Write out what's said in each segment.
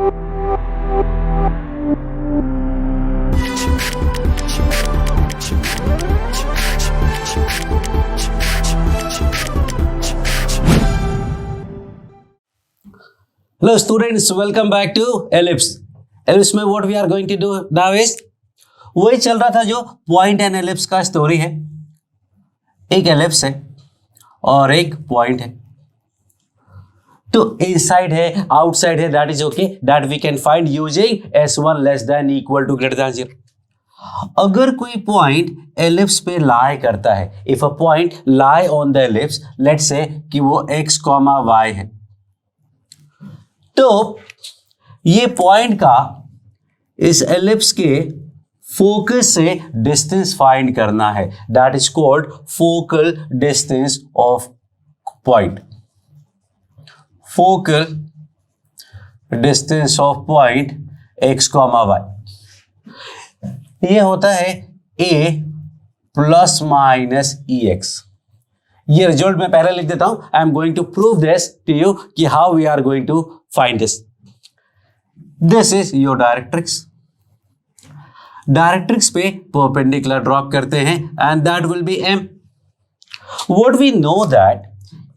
Hello students, welcome back to ellipse. Ellipse में what we are going to do now is वही चल रहा था जो पॉइंट एंड एलिप्स का स्टोरी है. एक एलिप्स है और एक पॉइंट है, तो इनसाइड है आउटसाइड है, that is okay, that we can find using S1 less than equal to greater than 0. अगर कोई पॉइंट एलिप्स पे लाई करता है, if a point lie on the ellipse, let's say कि वो x, y है, तो ये पॉइंट का इस एलिप्स के फोकस से डिस्टेंस फाइंड करना है, that is called focal distance of point. Focal distance of point x, y. ये होता है a प्लस माइनस EX. ये रिजल्ट मैं पहले लिख देता हूं. I am going to prove this to you कि how we are going to find this. This is your directrix. Directrix पे परपेंडिकुलर ड्रॉप करते हैं and that will be m. What we know that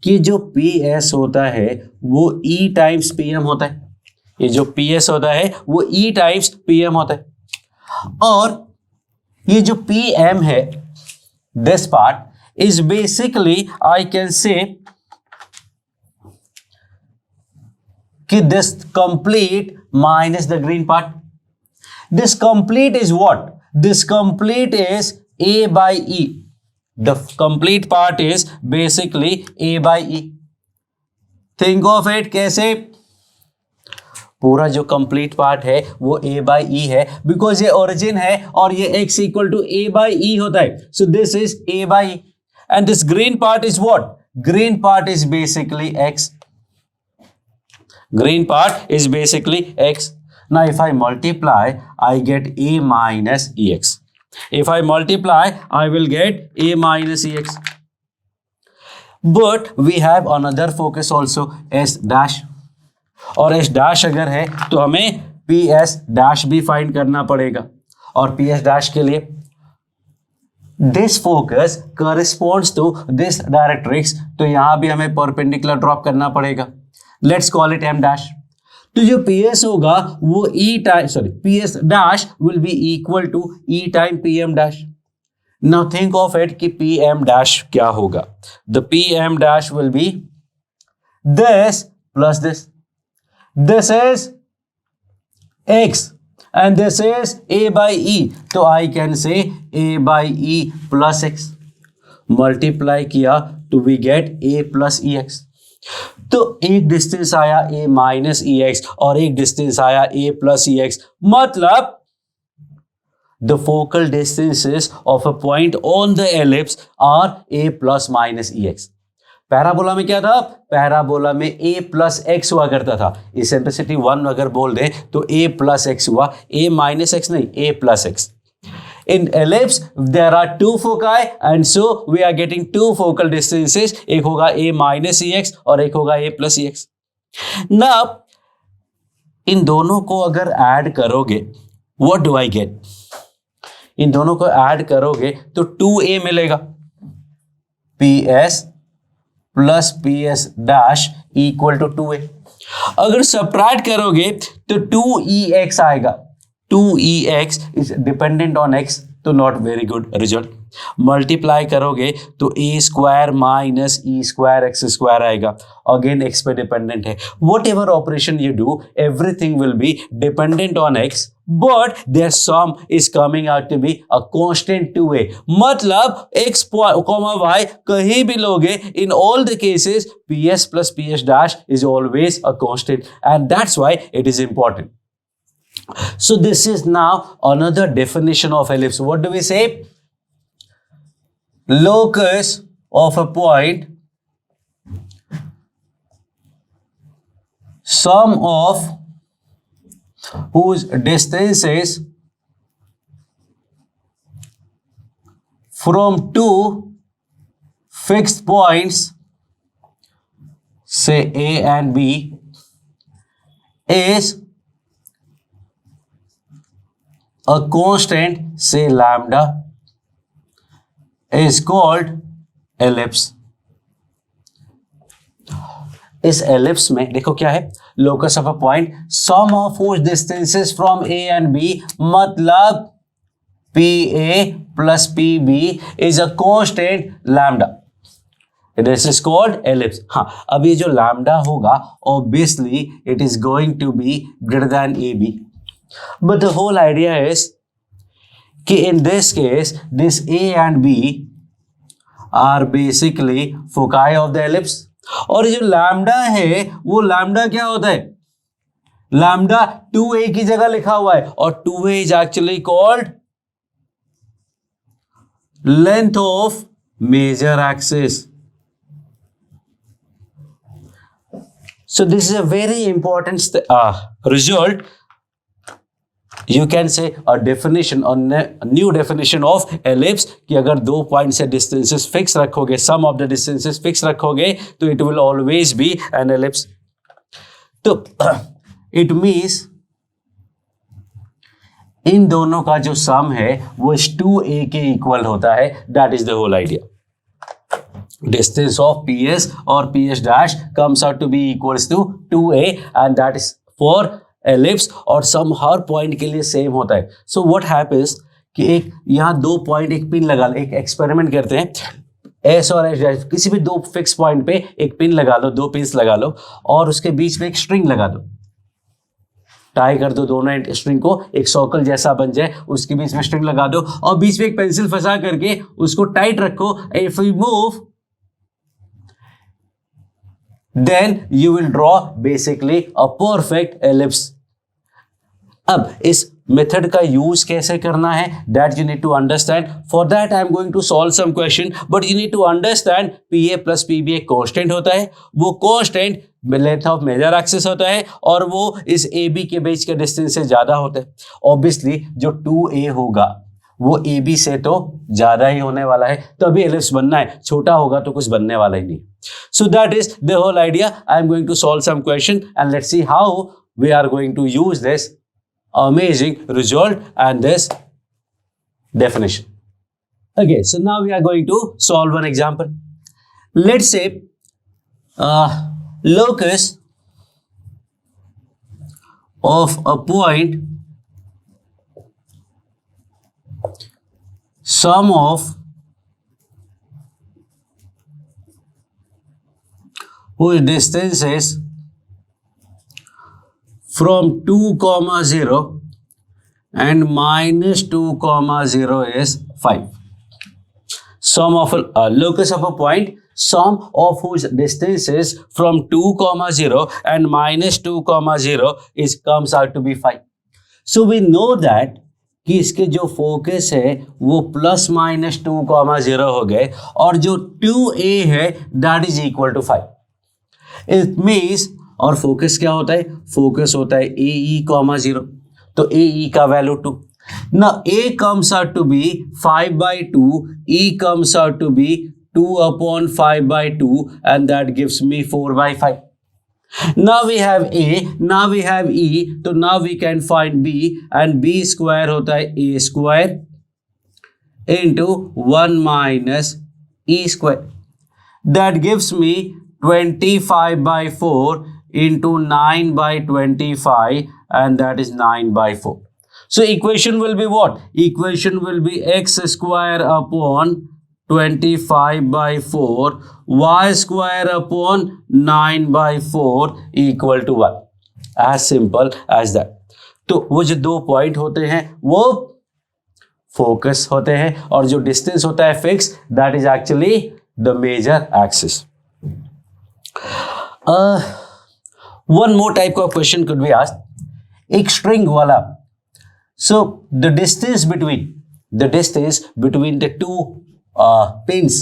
कि जो PS होता है वो E times PM होता है. ये जो PS होता है वो E टाइम्स PM होता है, और ये जो PM है, this part is basically I can say कि this complete minus the green part. This complete is what? This complete is A by E. The complete part is basically A by E. Think of it कैसे? पूरा जो complete part है वो A by E है, because ये origin है और ये x equal to A by E होता है. So this is A by E. And this green part is what? Green part is basically x. Green part is basically x. Now if I multiply, I get A minus EX. If I multiply, I will get A minus EX. But we have another focus also, S dash. और S dash अगर है तो हमें PS dash भी find करना पड़ेगा, और PS dash के लिए this focus corresponds to this directrix, तो यहां भी हमें परपेंडिकुलर ड्रॉप करना पड़ेगा. Let's call it M dash. तो जो PS होगा वो PS dash will be equal to E time PM dash. Now think of it कि PM dash क्या होगा. The PM dash will be this plus this. This is x and this is A by E. तो I can say A by E plus x. Multiply किया तो we get A plus EX. तो एक distance आया A minus EX और एक distance आया A plus EX. मतलब the focal distances of a point on the ellipse are A plus minus EX. Parabola में क्या था? पैराबोला में A प्लस एक्स हुआ करता था. इसेंट्रिसिटी 1 अगर बोल दें तो A प्लस एक्स हुआ, A माइनस एक्स नहीं, A plus x. In ellipse there are two foci and so we are getting two focal distances. एक होगा A minus EX और एक होगा A plus EX. Now इन दोनों को अगर ऐड करोगे, what do I get? इन दोनों को ऐड करोगे तो 2A मिलेगा. PS plus PS dash equal to 2A. अगर सब्ट्रैक्ट करोगे तो 2EX आएगा. 2EX is dependent on x, तो not very good result. Multiply करोगे तो A square minus E square x square आएगा. अगेन x पे डिपेंडेंट है. Whatever operation you do, everything will be dependent on x, but their sum is coming out to be a constant 2A. मतलब x, y कहीं भी लोगे, in all the cases PS plus PS dash is always a constant, and that's why it is important. So this is now another definition of ellipse. What do we say? Locus of a point, sum of whose distances from two fixed points, say A and B, is a constant say lambda is called ellipse. इस ellipse में देखो क्या है, locus of a point sum of whose distances from A and B, मतलब P A plus P B is a constant lambda, this is called ellipse. हाँ, अब ये जो लैम्डा होगा obviously it is going to be greater than A B, but the whole idea is कि in this case this A and B are basically foci of the ellipse. और ये जो lambda है वो लैम्डा क्या होता है, लैम्डा 2a की जगह लिखा हुआ है और 2a is actually called length of major axis. So this is a very important result. You can say a definition or new definition of ellipse कि अगर दो पॉइंट से डिस्टेंसेस फिक्स रखोगे, सम ऑफ द डिस्टेंसेस फिक्स रखोगे तो it will always be an ellipse. तो it means in दोनों का जो सम है वो 2a के इक्वल होता है. That is the whole idea. Distance of PS or PS dash comes out to be equals to 2a and that is for ellipse और सम हर पॉइंट के लिए सेम होता है. So what happens कि एक यहाँ दो पॉइंट एक पिन लगा लो, एक एक्सपेरिमेंट करते हैं, S और S डैश किसी भी दो फिक्स पॉइंट पे एक पिन लगा लो, दो पिन्स लगा लो और उसके बीच में एक स्ट्रिंग लगा दो, टाई कर दो दोनों स्ट्रिंग को, एक सर्कल जैसा बन जाए, उसके बीच में स्ट्रिंग लगा दो और बीच में एक पेंसिल फंसा करके उसको टाइट रखो. If you move then you will draw basically a perfect ellipse. अब इस मेथड का यूज कैसे करना है that you need to understand. For that I am going to solve some question, but you need to understand PA plus PB एक constant होता है, वो constant length of major axis होता है और वो इस AB के बीच के डिस्टेंस से ज्यादा होता है. ऑब्वियसली जो 2A होगा वो AB से तो ज्यादा ही होने वाला है, तो अभी एलिप्स बनना है, छोटा होगा तो कुछ बनने वाला ही नहीं. So that is the whole idea. I am going to solve some question and let's see how we are going to use this amazing result and this definition. Okay, so now we are going to solve one example. Let's say locus of a point sum of whose distance is from 2, 0 and minus 2, 0 is 5. Sum of a locus of a point, sum of whose distance is from 2, 0 and minus 2, 0 is comes out to be 5. So we know that कि इसके जो focus है वो plus minus 2, 0 हो गए और जो 2a है that is equal to 5. It means, और फोकस क्या होता है, फोकस होता है AE, 0, तो AE का वैल्यू 2. ना A comes out to be 5/2, E comes out to be 2/5/2 and that gives me 4/5. Now we have A, now we have E, तो now we can find B and B square होता है A square into 1 minus E square. That gives me 25/4 into 9/25 and that is 9/4. So equation will be what? Equation will be x square upon 25/4 y square upon 9/4 equal to 1. As simple as that. तो वो जो दो point होते हैं वो focus होते हैं और जो डिस्टेंस होता है fix, that is actually the major axis. One more type का क्वेश्चन कुड बी आस्क्ड, एक स्ट्रिंग वाला. So the distance between the two pins,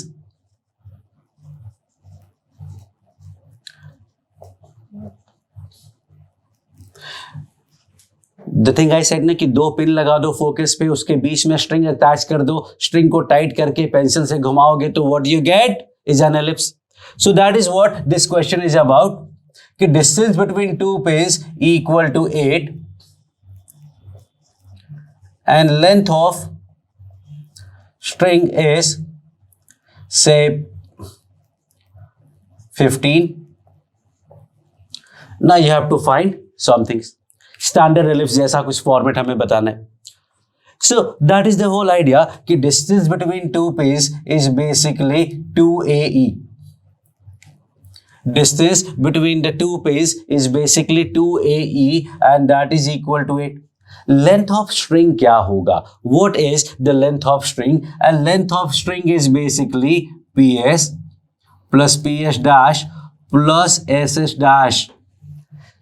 the thing I said ना कि दो पिन लगा दो फोकस पे, उसके बीच में स्ट्रिंग अटैच कर दो, स्ट्रिंग को टाइट करके पेंसिल से घुमाओगे तो what you get is an ellipse. So that is what this question is about, कि distance between two pins equal to 8 and length of string is say 15. Now you have to find something. Standard ellipse जैसा कुछ format हमें बताना है. So that is the whole idea कि distance between two pays is basically 2AE. Distance between the two pays is basically 2AE and that is equal to 8. Length of string क्या होगा? What is the length of string? And length of string is basically PS plus PS dash plus SS dash.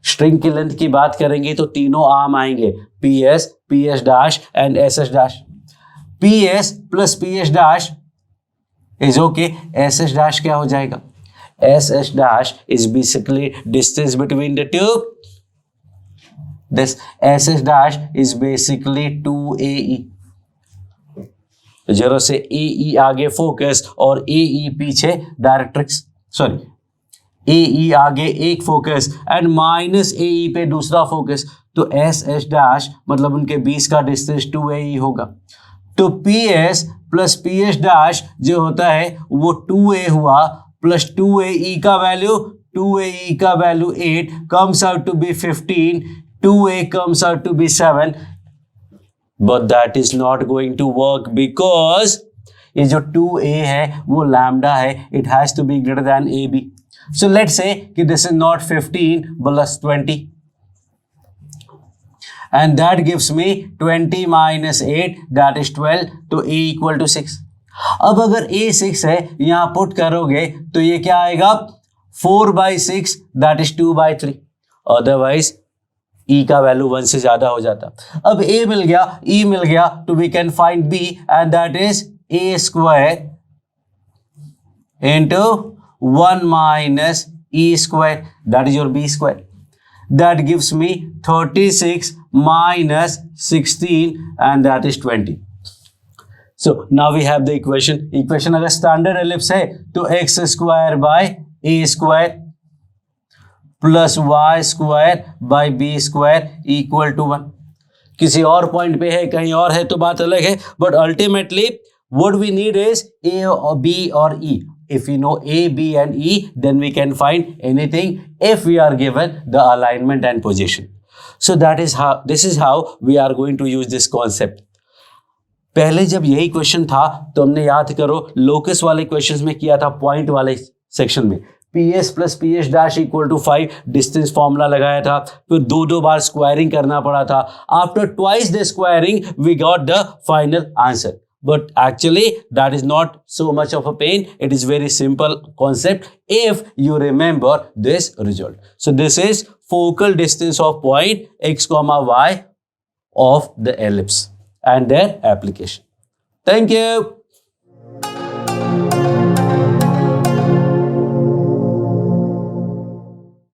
String की length की बात करेंगे तो तीनों आम आएंगे, PS, PS dash and SS dash. PS plus PS dash is okay. SS dash क्या हो जाएगा? SS dash is basically distance between the two. This SS dash is basically 2AE. 0 से AE आगे फोकस और AE पीछे directrix, sorry AE आगे एक focus and minus AE पे दूसरा फोकस, तो SS डैश मतलब उनके बीच का डिस्टेंस 2AE होगा. तो PS प्लस PS डैश जो होता है वो 2A हुआ प्लस 2AE का value 8 comes out to be 15, 2A comes out to be 7, but that is not going to work because ये जो 2A है वो लैम्डा है, it has to be greater than AB. So let's say कि this is not 15 plus 20 and that gives me 20 minus 8 that is 12, तो A equal to 6. अब अगर A 6 है यहाँ पुट करोगे तो ये क्या आएगा 4/6 that is 2/3, अदरवाइज E का वैल्यू 1 से ज्यादा हो जाता. अब A मिल गया, E मिल गया, तो we can find B and that is A square into 1 minus E square, that is your B square. That gives me 36 minus 16 and that is 20. So now we have the equation अगर standard ellipse है तो x square by A square plus y square by B square equal to 1. किसी और point पे है, कहीं और है तो बात अलग है, but ultimately what we need is A or B or E. If we know A, B and E, then we can find anything if we are given the alignment and position. So this is how we are going to use this concept. पहले जब यही question था तो हमने याद करो locus वाले questions में किया था, पॉइंट वाले सेक्शन में PS plus PS dash equal to 5 distance formula लगाया था, फिर दो बार स्क्वायरिंग करना पड़ा था. After twice the squaring we got the final answer. But actually that is not so much of a pain. It is very simple concept if you remember this result. So this is focal distance of point x comma y of the ellipse and their application. Thank you.